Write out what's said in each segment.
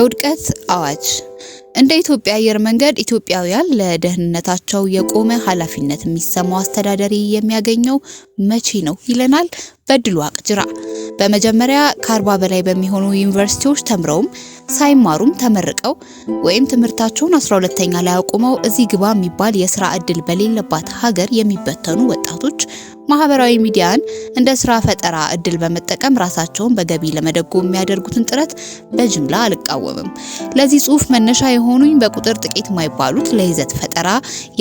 የውድቀት አዋጅ እንደ ኢትዮጵያ አየር መንገድ ኢትዮጵያውያን ለደህንነታቸው የቆመ ኃላፊነት የሚሰማው አስተዳደሪ የሚያገኘው መቼ ነው ይለናል በድሉ ዋቅጅራ። በመጀመሪያ ከ40 በላይ በሚሆኑ ዩኒቨርሲቲዎች ተምረውም ሳይማሩም ተመርቀው ወይም ትምህርታቸውን 12ኛ ላይ አቁመው እዚህ ግባ የሚባል የሥራ ዕድል በሌለባት ሀገር የሚበተኑ ወጣቶች ማህበራዊ ሚዲያን እንደ ስራ ፈጠራ እድል በመጠቀም ራሳቸውን በገቢ ለመደጎም የሚያደርጉትን ጥረት በጅምላ አልቃወምም። ለዚህ ጽሑፍ መነሻ የሆኑኝ በቁጥር ጥቂት የማይባሉት ለይዘት ፈጠራ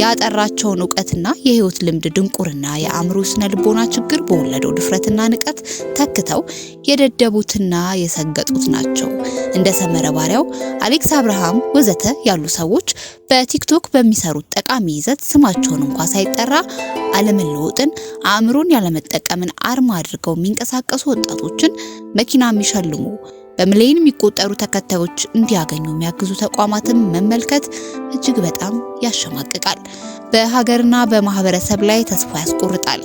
ያጠራቸውን ዕውቀትና የህይወት ልምድ ድንቁርና የአእምሮ ስነ ልቦና ችግር በወለደው ድፍረትና ንቀት ተክተው የደደቡትና የሰገጡት ናቸው። እንደ ሰመረ ባሪያው፣ አሌክስ አብርሃም ወዘተ ያሉ ሰዎች በቲክቶክ በሚሰሩት ጠቃሚ ይዘት ስማቸውን እንኳን ሳይጠራ አለመለወጥን አእምሮን ያለመጠቀምን አርማ አድርገው የሚንቀሳቀሱ ወጣቶችን መኪና የሚሸልሙ በሚሊዮን የሚቆጠሩ ተከታዮች እንዲያገኙ የሚያግዙ ተቋማትን መመልከት እጅግ በጣም ያሸማቅቃል። በሀገርና በማህበረሰብ ላይ ተስፋ ያስቆርጣል።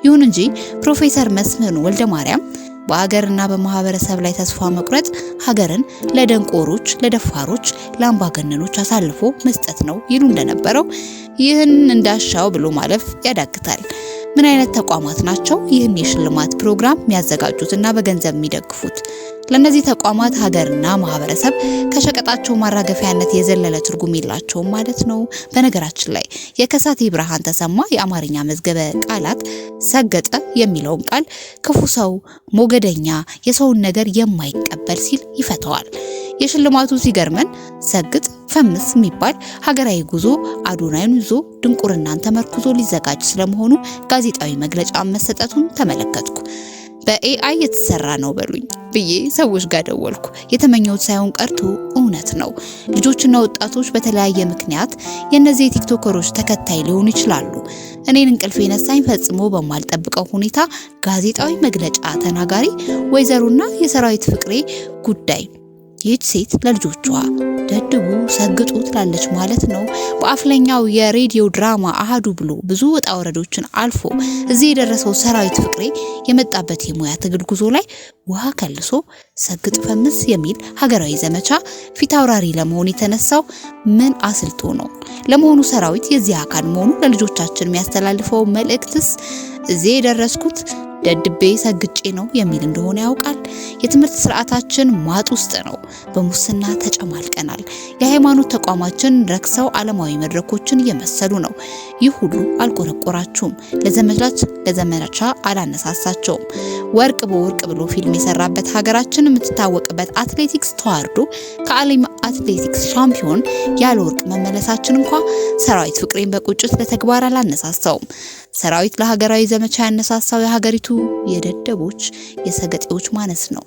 ይሁን እንጂ ፕሮፌሰር መስፍን ወልደማርያም በሀገርና በማህበረሰብ ላይ ተስፋ መቁረጥ ሀገርን ለደንቆሮች፣ ለደፋሮች፣ ለአምባገነኖች አሳልፎ መስጠት ነው ይሉ እንደነበረው ይህን እንዳሻው ብሎ ማለፍ ያዳግታል። ምን አይነት ተቋማት ናቸው ይህን የሽልማት ፕሮግራም የሚያዘጋጁትና በገንዘብ የሚደግፉት? ለነዚህ ተቋማት ሀገርና ማህበረሰብ ከሸቀጣቸው ማራገፊያነት የዘለለ ትርጉም የላቸውም ማለት ነው። በነገራችን ላይ የከሳቴ ብርሃን ተሰማ የአማርኛ መዝገበ ቃላት ሰገጠ የሚለውን ቃል ክፉ ሰው፣ ሞገደኛ፣ የሰውን ነገር የማይቀበል ሲል ይፈተዋል። የሽልማቱ ሲገርመን ሰግጥ ፈምስ የሚባል ሀገራዊ ጉዞ አዶናይን ይዞ ድንቁርናን ተመርኩዞ ሊዘጋጅ ስለመሆኑ ጋዜጣዊ መግለጫ መሰጠቱን ተመለከትኩ። በኤአይ የተሰራ ነው በሉኝ ብዬ ሰዎች ጋር ደወልኩ። የተመኘሁት ሳይሆን ቀርቶ እውነት ነው። ልጆችና ወጣቶች በተለያየ ምክንያት የነዚህ የቲክቶከሮች ተከታይ ሊሆኑ ይችላሉ። እኔን እንቅልፍ የነሳኝ ፈጽሞ በማልጠብቀው ሁኔታ ጋዜጣዊ መግለጫ ተናጋሪ ወይዘሮና የሰራዊት ፍቅሬ ጉዳይ ይህች ሴት ለልጆቿ ደድቡ ሰግጡ ትላለች ማለት ነው። በአፍለኛው የሬዲዮ ድራማ አሃዱ ብሎ ብዙ ወጣ ወረዶችን አልፎ እዚህ የደረሰው ሰራዊት ፍቅሬ የመጣበት የሙያ ትግል ጉዞ ላይ ውሃ ከልሶ ሰግጥ ፈምስ የሚል ሀገራዊ ዘመቻ ፊት አውራሪ ለመሆን የተነሳው ምን አስልቶ ነው? ለመሆኑ ሰራዊት የዚህ አካል መሆኑ ለልጆቻችን የሚያስተላልፈው መልእክትስ እዚህ የደረስኩት ደድቤ ሰግጬ ነው የሚል እንደሆነ ያውቃል? የትምህርት ስርዓታችን ማጥ ውስጥ ነው። በሙስና ተጨማልቀናል። የሃይማኖት ተቋማችን ረክሰው ዓለማዊ መድረኮችን እየመሰሉ ነው። ይህ ሁሉ አልቆረቆራችሁም። ለዘመቻ አላነሳሳቸውም። ወርቅ በወርቅ ብሎ ፊልም የሰራበት ሀገራችን የምትታወቅበት አትሌቲክስ ተዋርዶ ከዓለም አትሌቲክስ ሻምፒዮን ያለ ወርቅ መመለሳችን እንኳን ሰራዊት ፍቅሬን በቁጭት ለተግባር አላነሳሳውም። ሰራዊት ለሀገራዊ ዘመቻ ያነሳሳው የሀገሪቱ የደደቦች የሰገጤዎች ማነስ ነው።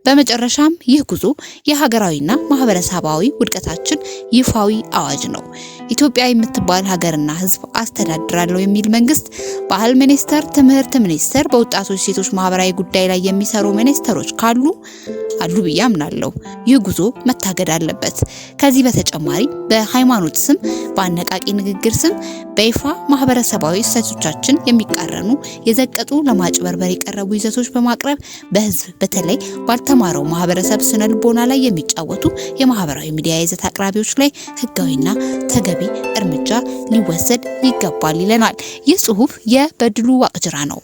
በመጨረሻም ይህ ጉዞ የሀገራዊና ማህበረሰባዊ ውድቀታችን ይፋዊ አዋጅ ነው። ኢትዮጵያ የምትባል ሀገርና ሕዝብ አስተዳድራለሁ የሚል መንግስት፣ ባህል ሚኒስቴር፣ ትምህርት ሚኒስቴር፣ በወጣቶች ሴቶች ማህበራዊ ጉዳይ ላይ የሚሰሩ ሚኒስትሮች ካሉ አሉ ብዬ አምናለሁ። ይህ ጉዞ መታገድ አለበት። ከዚህ በተጨማሪ በሃይማኖት ስም፣ በአነቃቂ ንግግር ስም በይፋ ማህበረሰባዊ እሴቶቻችን የሚቃረኑ የዘቀጡ ለማጭበርበር የቀረቡ ይዘቶች በማቅረብ በህዝብ በተለይ ባልተማረው ማህበረሰብ ስነ ልቦና ላይ የሚጫወቱ የማህበራዊ ሚዲያ ይዘት አቅራቢዎች ላይ ህጋዊና ተገቢ እርምጃ ሊወሰድ ይገባል ይለናል። ይህ ጽሑፍ የበድሉ ዋቅጅራ ነው።